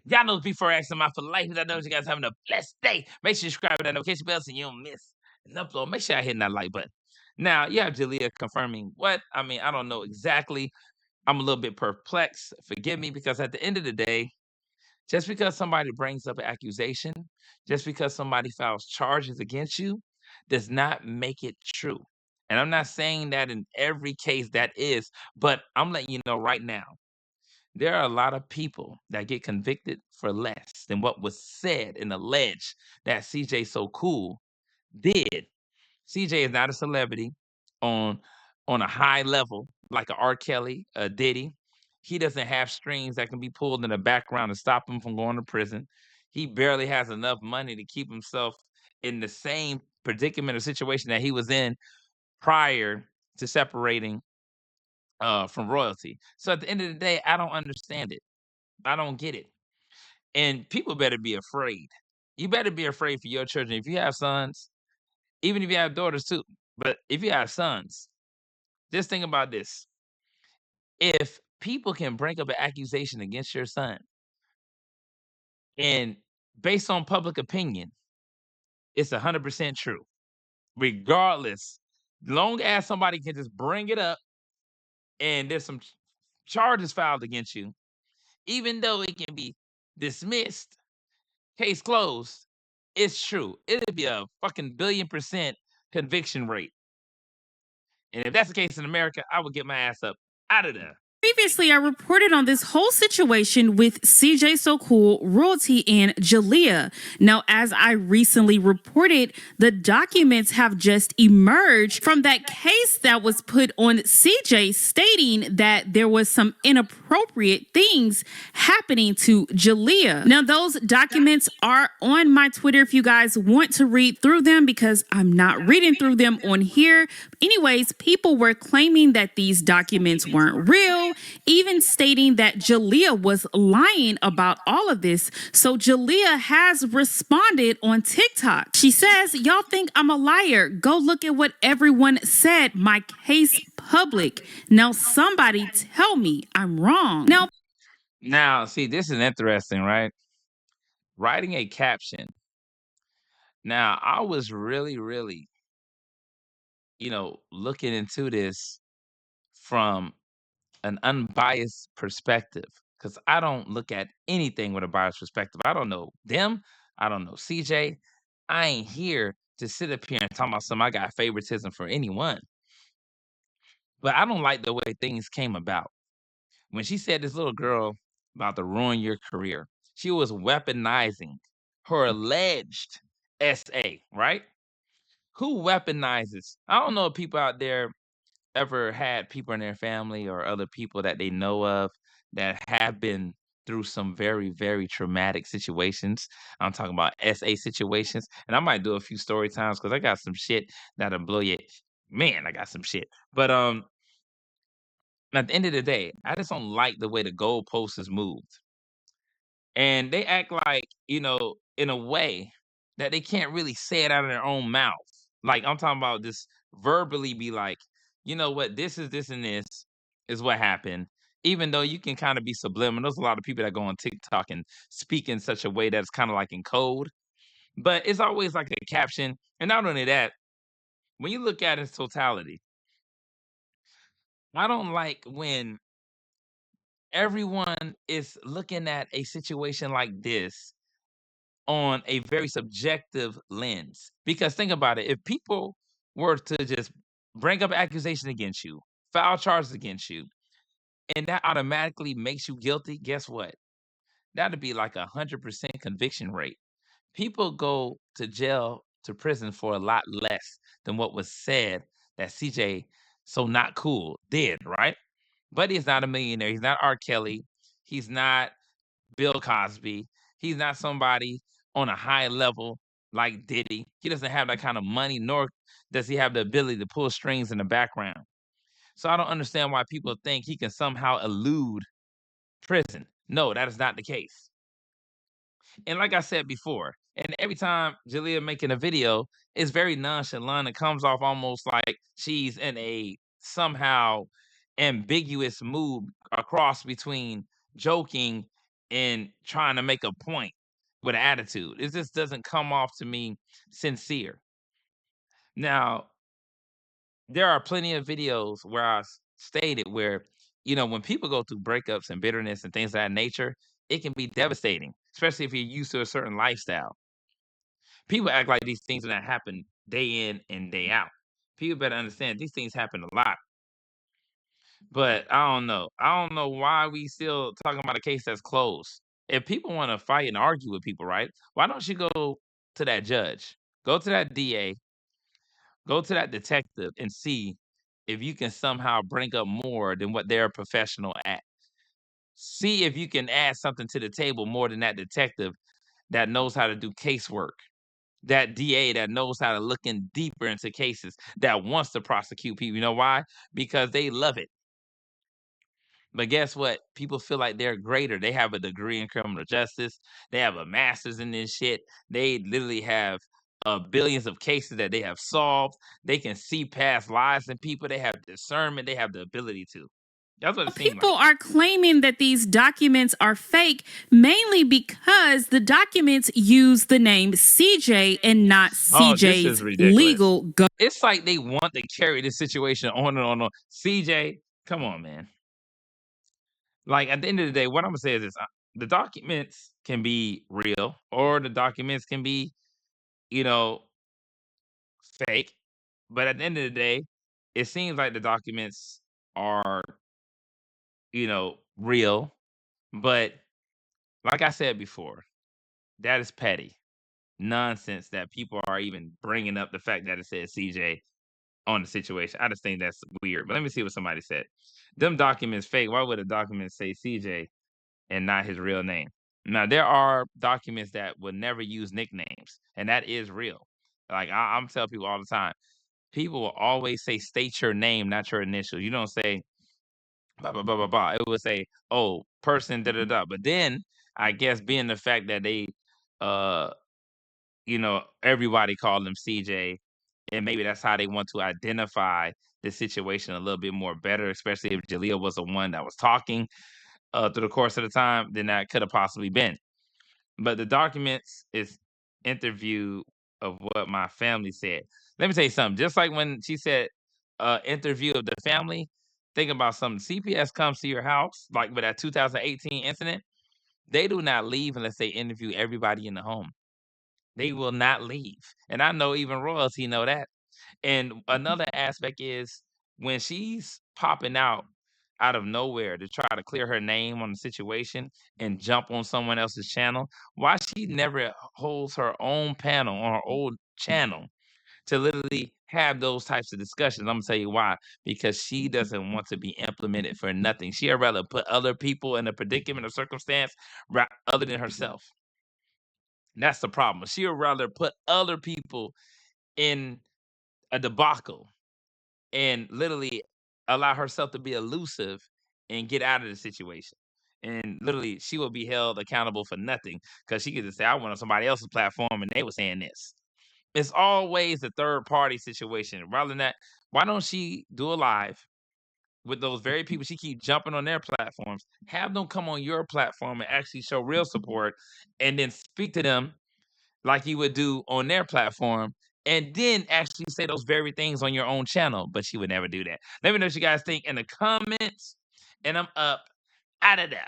Y'all know before asking my for life. I know you guys having a blessed day. Make sure you subscribe to that notification bell so you don't miss an upload. Make sure I hit that like button. Now, you have Jaaliyah confirming what? I mean, I don't know exactly. I'm a little bit perplexed. Forgive me, because at the end of the day, just because somebody brings up an accusation, just because somebody files charges against you, does not make it true. And I'm not saying that in every case that is, but I'm letting you know right now, there are a lot of people that get convicted for less than what was said and alleged that CJ So Cool did. CJ is not a celebrity on on a high level like a R. Kelly, a Diddy. He doesn't have strings that can be pulled in the background to stop him from going to prison. He barely has enough money to keep himself in the same predicament or situation that he was in prior to separating from royalty. So at the end of the day, I don't understand it. I don't get it. And people better be afraid. You better be afraid for your children. If you have sons, even if you have daughters too, but if you have sons, just think about this. If people can bring up an accusation against your son and based on public opinion, it's 100% true, regardless, long as somebody can just bring it up and there's some charges filed against you, even though it can be dismissed, case closed, it's true. It'd be a fucking billion% conviction rate. And if that's the case in America, I would get my ass up out of there. Previously, I reported on this whole situation with CJ So Cool, Royalty, and Jaaliyah. Now, as I recently reported, the documents have just emerged from that case that was put on CJ, stating that there was some inappropriate things happening to Jaaliyah. Now, those documents are on my Twitter if you guys want to read through them, because I'm not reading through them on here. Anyways, people were claiming that these documents weren't real, even stating that Jaaliyah was lying about all of this. So Jaaliyah has responded on TikTok. She says, "Y'all think I'm a liar? Go look at what everyone said. My case public. Now somebody tell me I'm wrong." Now, see, this is interesting, right? Writing a caption. Now, I was really, looking into this from an unbiased perspective, because I don't look at anything with a biased perspective. I don't know them. I don't know CJ. I ain't here to sit up here and talk about I got favoritism for anyone. But I don't like the way things came about. When she said this little girl about to ruin your career, she was weaponizing her alleged SA, right? Who weaponizes? I don't know if people out there ever had people in their family or other people that they know of that have been through some very traumatic situations. I'm talking about SA situations, and I might do a few story times because I got some shit that'll blow you. Man, I got some shit. But at the end of the day, I just don't like the way the goalpost is moved. And they act like, in a way that they can't really say it out of their own mouth. Like, I'm talking about just verbally be like, you know what, this and this is what happened. Even though you can kind of be subliminal. There's a lot of people that go on TikTok and speak in such a way that's kind of like in code. But it's always like a caption. And not only that, when you look at its totality, I don't like when everyone is looking at a situation like this on a very subjective lens. Because think about it, if people were to just bring up accusations against you, file charges against you, and that automatically makes you guilty, guess what? That'd be like 100% conviction rate. People go to jail, to prison for a lot less than what was said that CJ So Not Cool did, right? But he's not a millionaire. He's not R. Kelly. He's not Bill Cosby. He's not somebody on a high level like Diddy. He doesn't have that kind of money, nor does he have the ability to pull strings in the background. So I don't understand why people think he can somehow elude prison. No, that is not the case. And like I said before, and every time Jaaliyah making a video, it's very nonchalant. It comes off almost like she's in a somehow ambiguous mood, across between joking and trying to make a point with an attitude. It just doesn't come off to me sincere. Now, there are plenty of videos where stated where, when people go through breakups and bitterness and things of that nature, it can be devastating, especially if you're used to a certain lifestyle. People act like these things do not happen day in and day out. People better understand these things happen a lot. But I don't know. I don't know why we still talking about a case that's closed. If people want to fight and argue with people, right? Why don't you go to that judge, go to that DA, go to that detective, and see if you can somehow bring up more than what they're a professional at. See if you can add something to the table more than that detective that knows how to do casework, that DA that knows how to look in deeper into cases, that wants to prosecute people. You know why? Because they love it. But guess what? People feel like they're greater. They have a degree in criminal justice. They have a master's in this shit. They literally have billions of cases that they have solved. They can see past lies in people. They have discernment. They have the ability to. That's what it seemed People like. are claiming that these documents are fake mainly because the documents use the name CJ and not Oh, this is CJ's ridiculous. legal It's like they want to carry this situation on and on and on. CJ, come on, man. Like, at the end of the day, what I'm gonna say is this: the documents can be real, or the documents can be, you know, fake. But at the end of the day, it seems like the documents are, real. But like I said before, that is petty nonsense that people are even bringing up the fact that it says CJ on the situation. I just think that's weird. But let me see what somebody said. Them documents fake. Why would a document say CJ and not his real name? Now, there are documents that would never use nicknames, and that is real. Like, I'm telling people all the time, people will always say, state your name, not your initials. You don't say, blah, blah, blah, blah, blah. It would say, oh, person, da, da, da. But then, I guess, being the fact that they, uh, everybody called him CJ, and maybe that's how they want to identify the situation a little bit more better, especially if Jaaliyah was the one that was talking through the course of the time, then that could have possibly been. But the documents is interview of what my family said. Let me tell you something. Just like when she said interview of the family, think about something. CPS comes to your house, like with that 2018 incident. They do not leave unless they interview everybody in the home. They will not leave. And I know even royalty know that. And another aspect is when she's popping out of nowhere to try to clear her name on the situation and jump on someone else's channel, why she never holds her own panel on her old channel to literally have those types of discussions. I'm gonna tell you why. Because she doesn't want to be implemented for nothing. She'd rather put other people in a predicament or circumstance other than herself. That's the problem. She would rather put other people in a debacle and literally allow herself to be elusive and get out of the situation. And literally, she will be held accountable for nothing because she could just say, I went on somebody else's platform and they were saying this. It's always a third party situation. Rather than that, why don't she do a live with those very people she keep jumping on their platforms? Have them come on your platform and actually show real support and then speak to them like you would do on their platform, and then actually say those very things on your own channel. But she would never do that. Let me know what you guys think in the comments, and I'm up out of that.